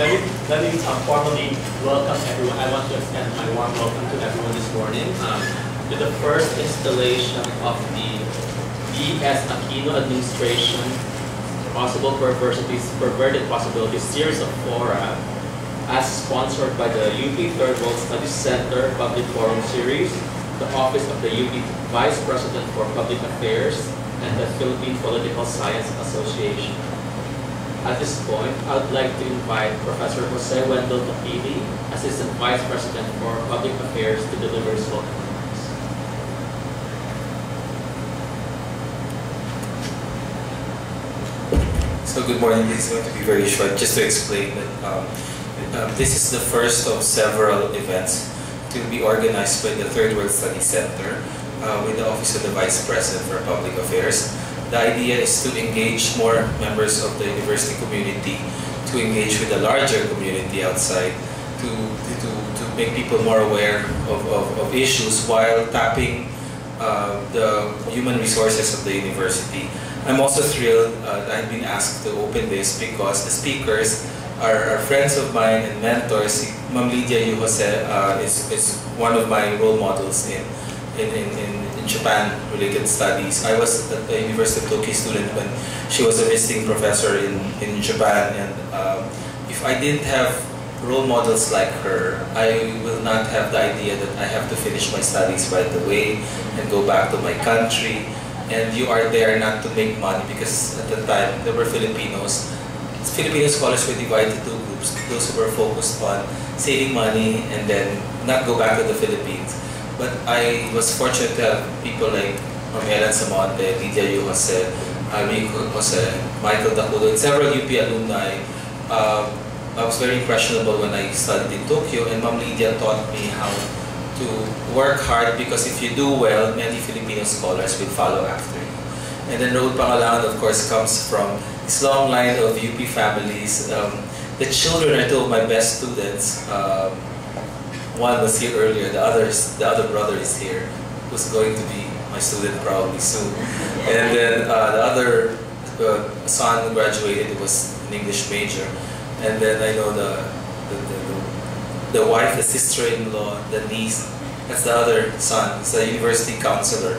Let me formally welcome everyone. I want to extend my warm welcome to everyone this morning to the first installation of the B.S. Aquino administration Possible Perverted Possibilities series of fora as sponsored by the UP Third World Studies Center Public Forum Series, the Office of the UP Vice President for Public Affairs, and the Philippine Political Science Association. At this point, I would like to invite Professor Jose Wendell Capili, Assistant Vice President for Public Affairs, to deliver his welcome remarks. So good morning. This is going to be very short. Just to explain that this is the first of several events to be organized by the Third World Studies Center with the Office of the Vice President for Public Affairs. The idea is to engage more members of the university community, to engage with the larger community outside, to make people more aware of issues while tapping the human resources of the university. I'm also thrilled that I've been asked to open this because the speakers are friends of mine and mentors. Ma'am Lydia N is one of my role models in Japan-related studies. I was at the University of Tokyo student when she was a visiting professor in Japan, and if I didn't have role models like her, I will not have the idea that I have to finish my studies right away and go back to my country. And you are there not to make money, because at the time there were Filipinos. Filipino scholars were divided into two groups: those who were focused on saving money and then not go back to the Philippines. But I was fortunate to have people like Ellen Samonte, Lydia N, Rico Jose, Michael Dacudo, and several UP alumni. I was very impressionable when I studied in Tokyo, and Ma'am Lydia taught me how to work hard, because if you do well, many Filipino scholars will follow after you. And then Raul Pangalangan, of course, comes from this long line of UP families. The children are two of my best students. One was here earlier, the other brother is here, who's going to be my student probably soon. And then the other son graduated, was an English major. And then I know the wife, the sister-in-law, the niece, that's the other son. He's a university counselor,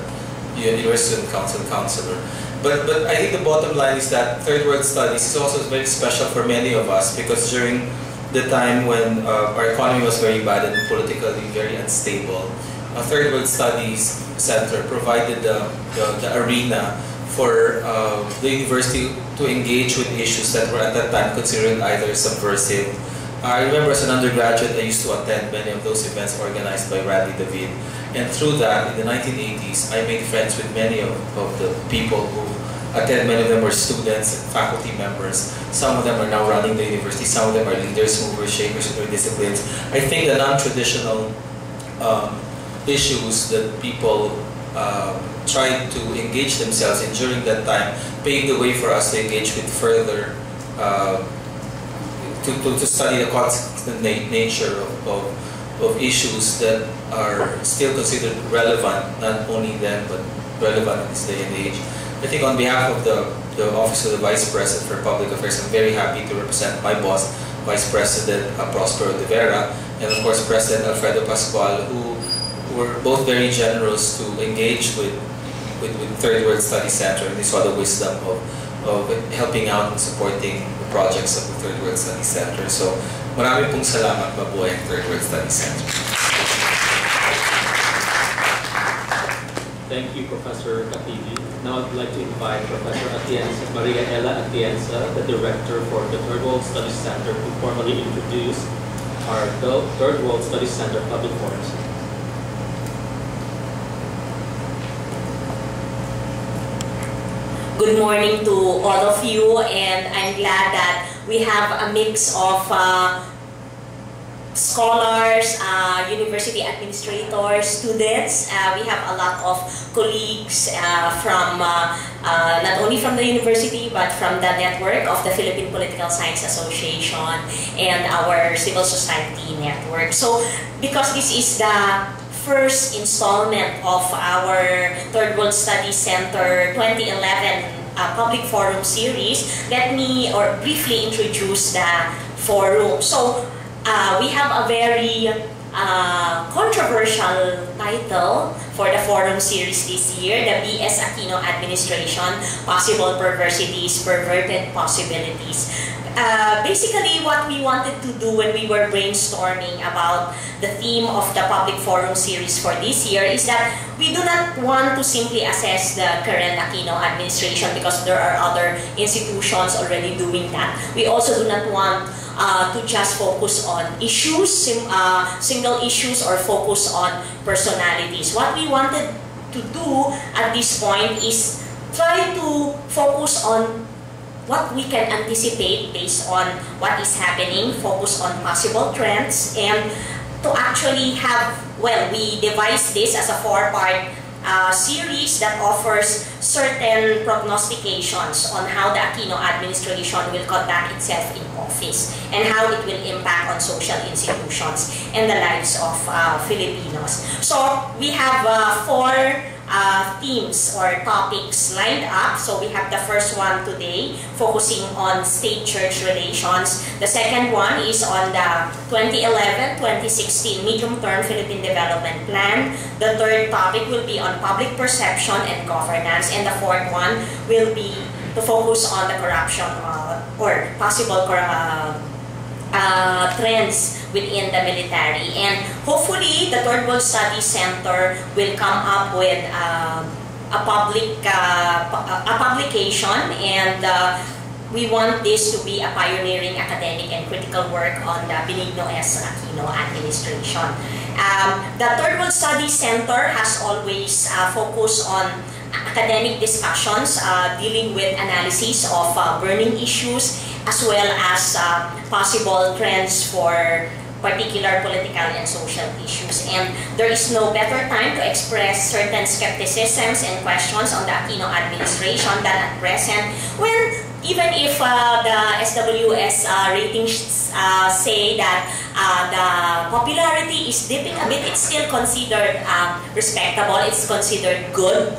university student counselor. But I think the bottom line is that Third World Studies is also very special for many of us, because during the time when our economy was very bad and politically very unstable, Third World Studies Center provided the arena for the university to engage with issues that were at that time considered either subversive. I remember as an undergraduate, I used to attend many of those events organized by Randy David. And through that, in the 1980s, I made friends with many of the people who attend. Many of them were students and faculty members. Some of them are now running the university. Some of them are leaders, movers, shakers in their disciplines. I think the non-traditional issues that people tried to engage themselves in during that time paved the way for us to engage with further, to study the constant nature of issues that are still considered relevant, not only then, but relevant in this day and age. I think on behalf of the Office of the Vice President for Public Affairs, I'm very happy to represent my boss, Vice President Prospero de Vera, and of course President Alfredo Pascual, who were both very generous to engage with Third World Studies Center, and they saw the wisdom of helping out and supporting the projects of the Third World Studies Center. So marami pong salamat, mabuhay ang Third World Studies Center. Thank you, Professor Capili. Now I'd like to invite Professor Maria Ella Atienza, the Director for the Third World Studies Center, to formally introduce our Third World Studies Center Public Forums. Good morning to all of you, and I'm glad that we have a mix of scholars, university administrators, students. We have a lot of colleagues from not only from the university but from the network of the Philippine Political Science Association and our civil society network. So because this is the first installment of our Third World Studies Center 2011 Public Forum Series, let me briefly introduce the forum. So we have a very controversial title for the forum series this year, the B.S. Aquino Administration, Possible Perversities, Perverted Possibilities. Basically, what we wanted to do when we were brainstorming about the theme of the public forum series for this year is that we do not want to simply assess the current Aquino administration because there are other institutions already doing that. We also do not want to just focus on issues, single issues, or focus on personalities. What we wanted to do at this point is try to focus on what we can anticipate based on what is happening, focus on possible trends, and to actually have, well, we devised this as a four-part series that offers certain prognostications on how the Aquino administration will conduct itself in office and how it will impact on social institutions and the lives of Filipinos. So we have four themes or topics lined up. So we have the first one today, focusing on state-church relations. The second one is on the 2011-2016 Medium-Term Philippine Development Plan. The third topic will be on public perception and governance. And the fourth one will be to focus on the corruption or possible trends within the military. And hopefully, the Third World Studies Center will come up with a publication, and we want this to be a pioneering academic and critical work on the Benigno S. Aquino administration. The Third World Studies Center has always focused on academic discussions dealing with analysis of burning issues as well as possible trends for particular political and social issues. And there is no better time to express certain skepticisms and questions on the Aquino administration than at present, when even if the SWS ratings say that the popularity is dipping a bit, it's still considered respectable, it's considered good.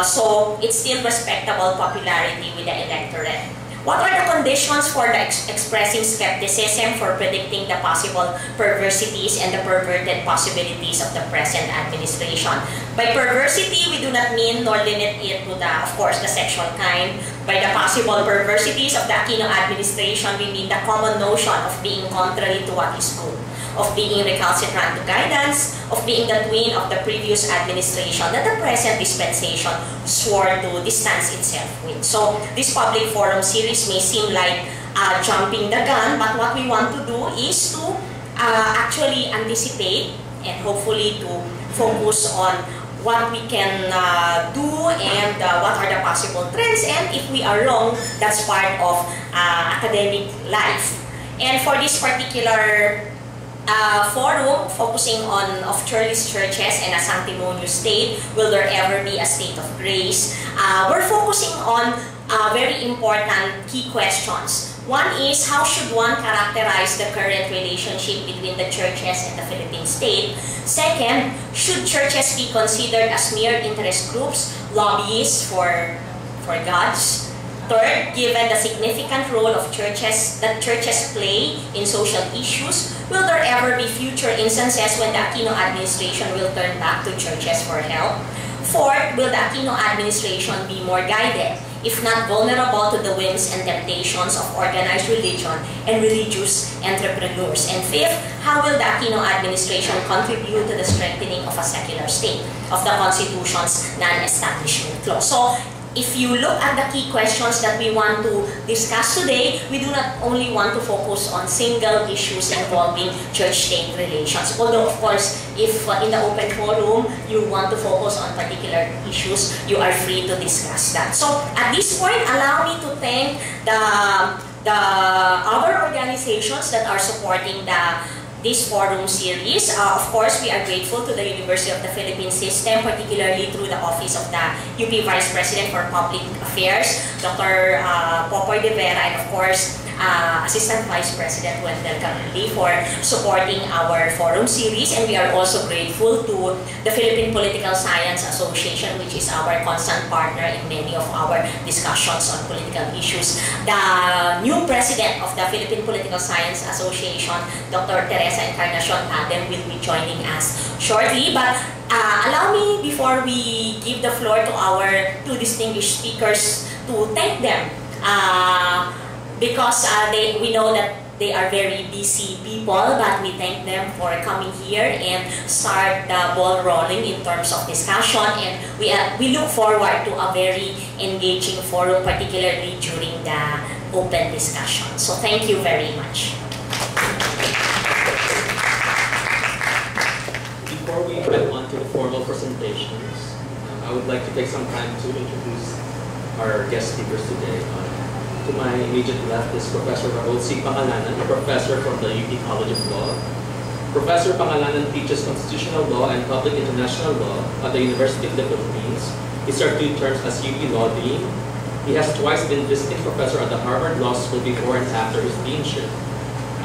So it's still respectable popularity with the electorate. What are the conditions for the expressing skepticism, for predicting the possible perversities and the perverted possibilities of the present administration? By perversity, we do not mean nor limit it to the, of course, the sexual kind. By the possible perversities of the Aquino administration, we mean the common notion of being contrary to what is good, of being recalcitrant to guidance, of being the twin of the previous administration that the present dispensation swore to distance itself with. So this public forum series may seem like jumping the gun, but what we want to do is to actually anticipate and hopefully to focus on what we can do and what are the possible trends, and if we are wrong, that's part of academic life. And for this particular forum focusing on of Churlish churches and a sanctimonious state, will there ever be a state of grace? We're focusing on very important key questions. One is, how should one characterize the current relationship between the churches and the Philippine state? Second, should churches be considered as mere interest groups, lobbyists for gods? Third, given the significant role of churches that churches play in social issues, will there ever be future instances when the Aquino administration will turn back to churches for help? Fourth, will the Aquino administration be more guided, if not vulnerable to the whims and temptations of organized religion and religious entrepreneurs? And fifth, how will the Aquino administration contribute to the strengthening of a secular state, of the Constitution's non-establishment clause? So, if you look at the key questions that we want to discuss today, we do not only want to focus on single issues involving church-state relations. Although, of course, if in the open forum you want to focus on particular issues, you are free to discuss that. So, at this point, allow me to thank the other organizations that are supporting this forum series. Of course, we are grateful to the University of the Philippines System, particularly through the Office of the UP Vice President for Public Affairs, Dr. Popoy de Vera, and of course, Assistant Vice President Wendell Camille for supporting our forum series, and we are also grateful to the Philippine Political Science Association, which is our constant partner in many of our discussions on political issues. The new president of the Philippine Political Science Association, Dr. Teresa Encarnacion Adem, will be joining us shortly. But allow me, before we give the floor to our two distinguished speakers, to thank them because we know that they are very busy people, but we thank them for coming here and start the ball rolling in terms of discussion, and we look forward to a very engaging forum, particularly during the open discussion. So thank you very much. Before we get on to the formal presentations, I would like to take some time to introduce our guest speakers today. To my immediate left is Professor Raul C. Pangalangan, a professor from the UP College of Law. Professor Pangalangan teaches constitutional law and public international law at the University of the Philippines. He served 2 terms as UP Law Dean. He has twice been visiting professor at the Harvard Law School before and after his deanship.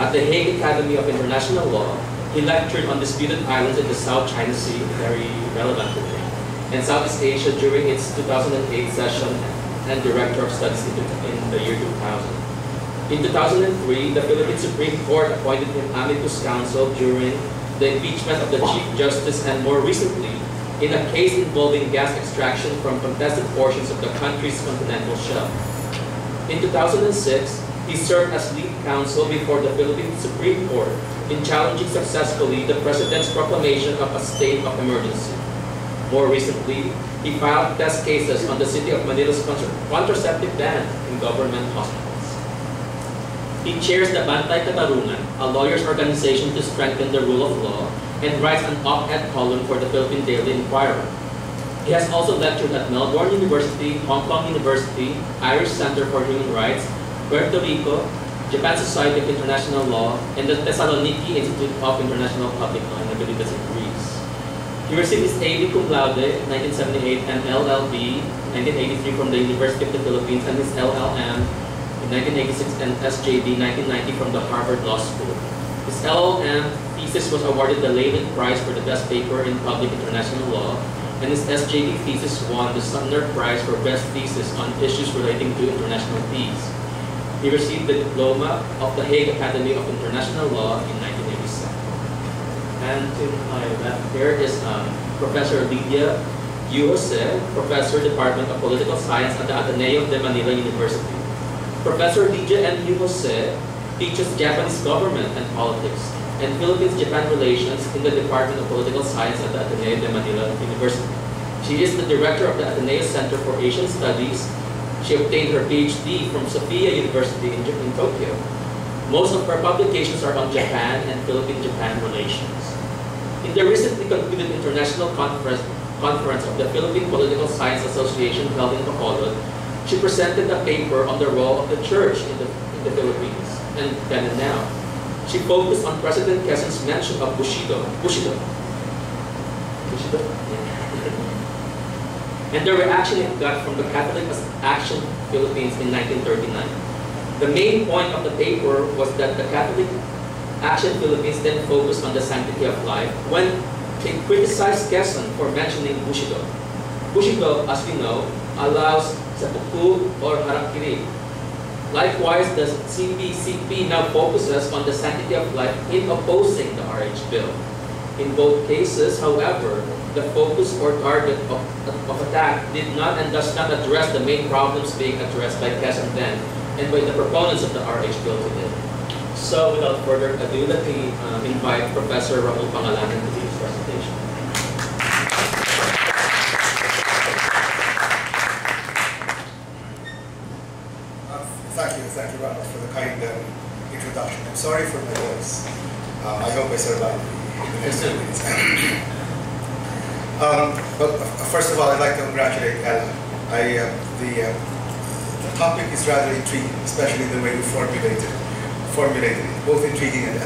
At the Hague Academy of International Law, he lectured on disputed islands in the South China Sea, very relevant today, and Southeast Asia during its 2008 session, and Director of Studies in the year 2000. In 2003, the Philippine Supreme Court appointed him amicus counsel during the impeachment of the Chief Justice, and more recently, in a case involving gas extraction from contested portions of the country's continental shelf. In 2006, he served as lead counsel before the Philippine Supreme Court in challenging successfully the President's proclamation of a state of emergency. More recently, he filed test cases on the City of Manila's contraceptive ban in government hospitals. He chairs the Bantay Katarungan, a lawyers' organization to strengthen the rule of law, and writes an op-ed column for the Philippine Daily Inquirer. He has also lectured at Melbourne University, Hong Kong University, Irish Center for Human Rights, Puerto Rico, Japan Society of International Law, and the Thessaloniki Institute of International Public Law, and I believe that's in Greece. He received his A.D. cum laude 1978 and LLB 1983 from the University of the Philippines, and his LLM in 1986 and SJD 1990 from the Harvard Law School. His LLM thesis was awarded the Lehman Prize for the best paper in public international law, and his SJD thesis won the Sumner Prize for best thesis on issues relating to international peace. He received the diploma of the Hague Academy of International Law in 1987. And to my left here is Professor Lydia N, Professor, Department of Political Science at the Ateneo de Manila University. Professor Lydia N. teaches Japanese government and politics and Philippines-Japan relations in the Department of Political Science at the Ateneo de Manila University. She is the director of the Ateneo Center for Asian Studies. She obtained her PhD from Sophia University in Tokyo. Most of her publications are on Japan and Philippine-Japan relations. In the recently concluded international conference of the Philippine Political Science Association held in Bacolod, she presented a paper on the role of the church in the Philippines and then and now. She focused on President Quezon's mention of Bushido, and the reaction it got from the Catholic Action Philippines in 1939. The main point of the paper was that the Catholic Action Philippines then focused on the sanctity of life when they criticized Quezon for mentioning Bushido. Bushido, as we know, allows seppuku or harakiri. Likewise, the CPCP now focuses on the sanctity of life in opposing the RH bill. In both cases, however, the focus or target of attack did not and does not address the main problems being addressed by Quezon then and by the proponents of the RH bill today. So, without further ado, let me invite Professor Raul Pangalangan to do his presentation. Thank you, Ronald, for the kind introduction. I'm sorry for my voice. I hope I survive the next 2 minutes. But first of all, I'd like to congratulate Ella. The topic is rather intriguing, especially the way you formulated it, both intriguing and